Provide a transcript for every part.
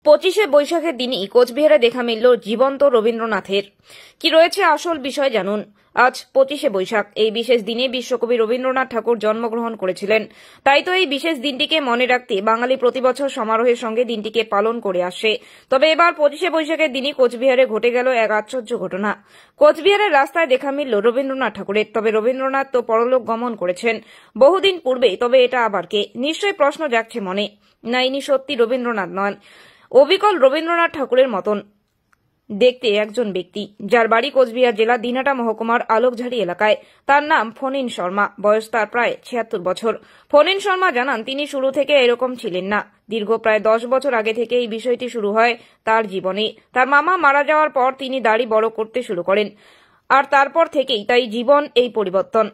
25শে বৈশাখের দিনই কোচবিহারে দেখা মিলল জীবন্ত রবীন্দ্রনাথের। কি রয়েছে আসল বিষয় জানুন। আজ 25শে বৈশাখ। এই বিশেষ দিনে বিশ্বকবি রবীন্দ্রনাথ ঠাকুর জন্মগ্রহণ করেছিলেন। তাই তো এই বিশেষ দিনটিকে মনে রাখতে বাঙালি প্রতিবছর সমারোহের সঙ্গে দিনটিকে পালন করে আসে। তবে এবার 25শে বৈশাখের দিনই কোচবিহারে ঘটে গেল এক আশ্চর্য ঘটনা। কোচবিহারের রাস্তায় দেখা মিলল রবীন্দ্রনাথ ঠাকুরের। তবে রবীন্দ্রনাথ তো পরলোক গমন করেছেন বহুদিন পূর্বেই। তবে এটা আবার কে? নিশ্চয়ই প্রশ্ন জাগছে মনে। না, ইনি সত্যি রবীন্দ্রনাথ নন, অবিকল রবীন্দ্রনাথ ঠাকুরের মতন দেখতে একজন ব্যক্তি, যার বাড়ি কোচবিহার জেলা দিনহাটা মহকুমার আলোকঝাড়ি এলাকায়। তার নাম ফণীন শর্মা। বয়স তার প্রায় 76 বছর। ফণীন শর্মা জানান, তিনি শুরু থেকে এরকম ছিলেন না। দীর্ঘ প্রায় 10 বছর আগে থেকে এই বিষয়টি শুরু হয় তার জীবনে। তার মামা মারা যাওয়ার পর তিনি দাড়ি বড় করতে শুরু করেন, আর তারপর থেকেই তাই জীবন এই পরিবর্তন।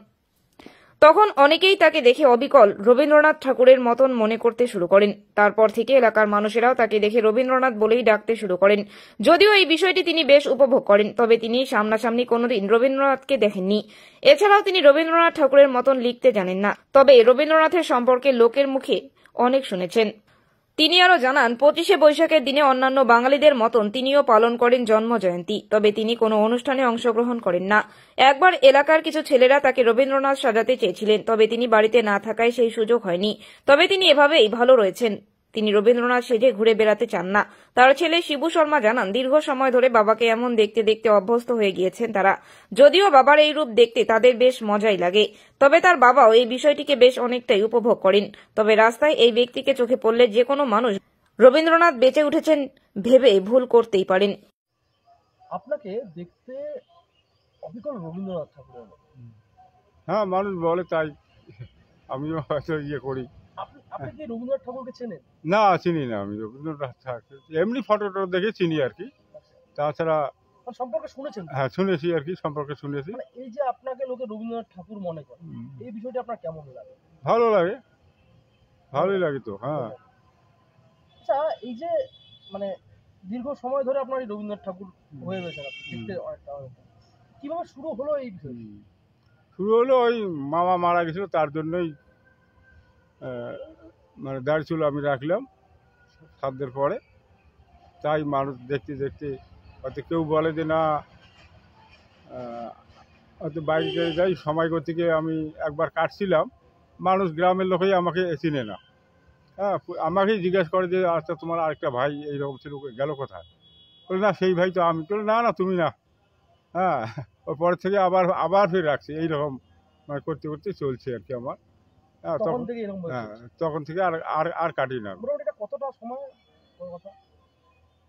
তখন অনেকেই তাকে দেখে অবিকল রবীন্দ্রনাথ ঠাকুরের মতন মনে করতে শুরু করেন। তারপর থেকে এলাকার মানুষেরাও তাকে দেখে রবীন্দ্রনাথ বলেই ডাকতে শুরু করেন। যদিও এই বিষয়টি তিনি বেশ উপভোগ করেন, তবে তিনি সামনাসামনি কোনোদিন রবীন্দ্রনাথকে দেখেননি। এছাড়াও তিনি রবীন্দ্রনাথ ঠাকুরের মতন লিখতে জানেন না। তবে রবীন্দ্রনাথের সম্পর্কে লোকের মুখে অনেক শুনেছেন। তিনি আরো জানান, 25শে বৈশাখের দিনে অন্যান্য বাঙালিদের মতন তিনিও পালন করেন জন্ম জয়ন্তী। তবে তিনি কোনো অনুষ্ঠানে অংশগ্রহণ করেন না। একবার এলাকার কিছু ছেলেরা তাকে রবীন্দ্রনাথ সাজাতে চেয়েছিলেন, তবে তিনি বাড়িতে না থাকায় সেই সুযোগ হয়নি। তবে তিনি এভাবেই ভালো রয়েছেন। তিনি রবীন্দ্রনাথ সেজে ঘুরে বেড়াতে চান না। তার ছেলে শিবু শর্মা জানান, দীর্ঘ সময় ধরে বাবাকে এমন দেখতে দেখতে অভ্যস্ত হয়ে গিয়েছেন তারা। যদিও বাবার এই রূপ দেখতে তাদের বেশ মজাই লাগে, তবে তার বাবাও এই বিষয়টিকে বেশ অনেকটাই উপভোগ করেন। তবে রাস্তায় এই ব্যক্তিকে চোখে পড়লে যে কোনো মানুষ রবীন্দ্রনাথ বেঁচে উঠেছেন ভেবে ভুল করতেই পারেন। আপনাকে দেখতে অবিকল রবীন্দ্রনাথ ঠাকুরের মতো। হ্যাঁ, মানুষ বলে তাই আমিও হয়তো করি। আপনি কি রবীন্দ্রনাথ ঠাকুরকে চেনেন? না, চিনি না। আমি রবীন্দ্রনাথ ঠাকুর এমনি ফটো দেখে চিনি আর কি। তাছাড়া সম্পর্কে শুনেছেন? হ্যাঁ, শুনেছি আর কি, সম্পর্কে শুনেছি। এই যে আপনাকে লোকে রবীন্দ্রনাথ ঠাকুর মনে করে, এই বিষয়টা আপনার কেমন লাগে? ভালো লাগে, ভালোই লাগে তো। হ্যাঁ, আচ্ছা, এই যে মানে দীর্ঘ সময় ধরে আপনার এই রবীন্দ্রনাথ ঠাকুর হয়ে গেছেন, আপনি দেখতে অনেকটা কিভাবে শুরু হলো এই বিষয়? শুরু হলো ওই মামা মারা গেছিল, তার জন্যই মানে দাড়ি চুল আমি রাখলাম সাধ্যের পরে। তাই মানুষ দেখতে দেখতে হয়তো কেউ বলে যে না, হয়তো বাইরে যাই সময় করতে গিয়ে আমি একবার কাটছিলাম, মানুষ গ্রামের লোকেই আমাকে চিনে না। হ্যাঁ, আমাকেই জিজ্ঞেস করে যে আচ্ছা তোমার আরেকটা ভাই এইরকম ছিল, গেল কোথায়? বলে না, সেই ভাই তো আমি। বলে না না, তুমি না। হ্যাঁ, ওর পরের থেকে আবার আবার ফিরে রাখছি। এইরকম মানে করতে করতে চলছে আর কি আমার। হ্যাঁ, তখন থেকে হ্যাঁ, তখন থেকে আর আর আর কাটি না। কতটা সময়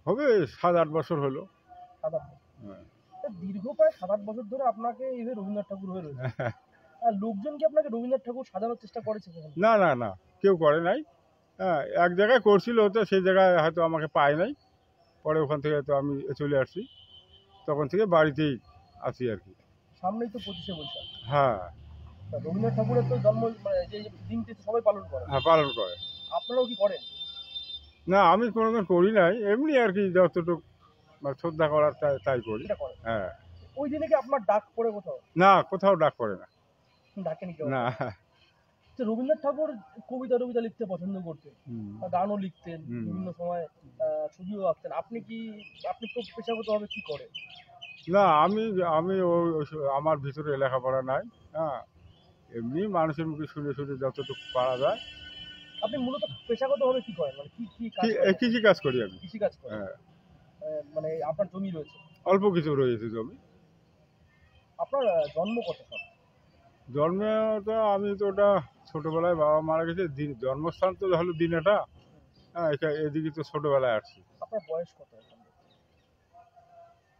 হবে 7-8 বছর হলো। হ্যাঁ, দীর্ঘ প্রায় 7-8 বছর ধরে আপনাকে এইভাবে রবীন্দ্রনাথ ঠাকুর হয়ে রয়েছে। আর লোকজন কি আপনাকে রবীন্দ্রনাথ ঠাকুর সাজানোর চেষ্টা করেছে? না না না, কেউ করে নাই। হ্যাঁ, এক জায়গায় করছিল, তো সেই জায়গায় হয়তো আমাকে পায় নাই। পরে ওখান থেকে তো আমি চলে আসছি, তখন থেকে বাড়িতেই আছি আর কি। সামনেই তো 25শে বৈশাখ। হ্যাঁ, রবীন্দ্রনাথ ঠাকুরের তো জন্ম যে দিনটি সবাই পালন করে। হ্যাঁ, পালন করে। আপনারাও কি করেন? না, আমি কোনোদিন করি নাই, এমনি আর কি যতটুকু শ্রদ্ধা করার তাই করি। হ্যাঁ। ওই দিনে কি আপনার ডাক পড়ে কোথাও? না, কোথাও ডাক পড়ে না। ডাকেনি কেউ? না। রবীন্দ্রনাথ ঠাকুর কবিতা লিখতে পছন্দ করতেন, গানও লিখতেন, বিভিন্ন সময় ছবিও আঁকতেন। আপনি তো পেশাগতভাবে কি করেন? না, আমি আমি আমার ভিতরে লেখাপড়া নাই। হ্যাঁ, এমনি মানুষের মুখে শুনে শুনে যতটুকু পারা যায়। আপনি মূলত পেশাগতভাবে কি করেন? মানে কৃষি কাজ করি আমি। কৃষি কাজ করেন? হ্যাঁ। মানে আপনার জমি রয়েছে? অল্প কিছু রয়েছে জমি। আপনার জন্ম কত সাল? জন্মে তো আমি তো ওটা ছোটবেলায় বাবা মারা গেছে। জন্মস্থান তো হলো দিনহাটা। হ্যাঁ, এদিকে তো ছোটবেলায় আসছি। আপনার বয়স কত?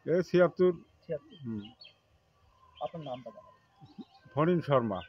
76। আপনার নামটা জানাবেন? ফণীন শর্মা।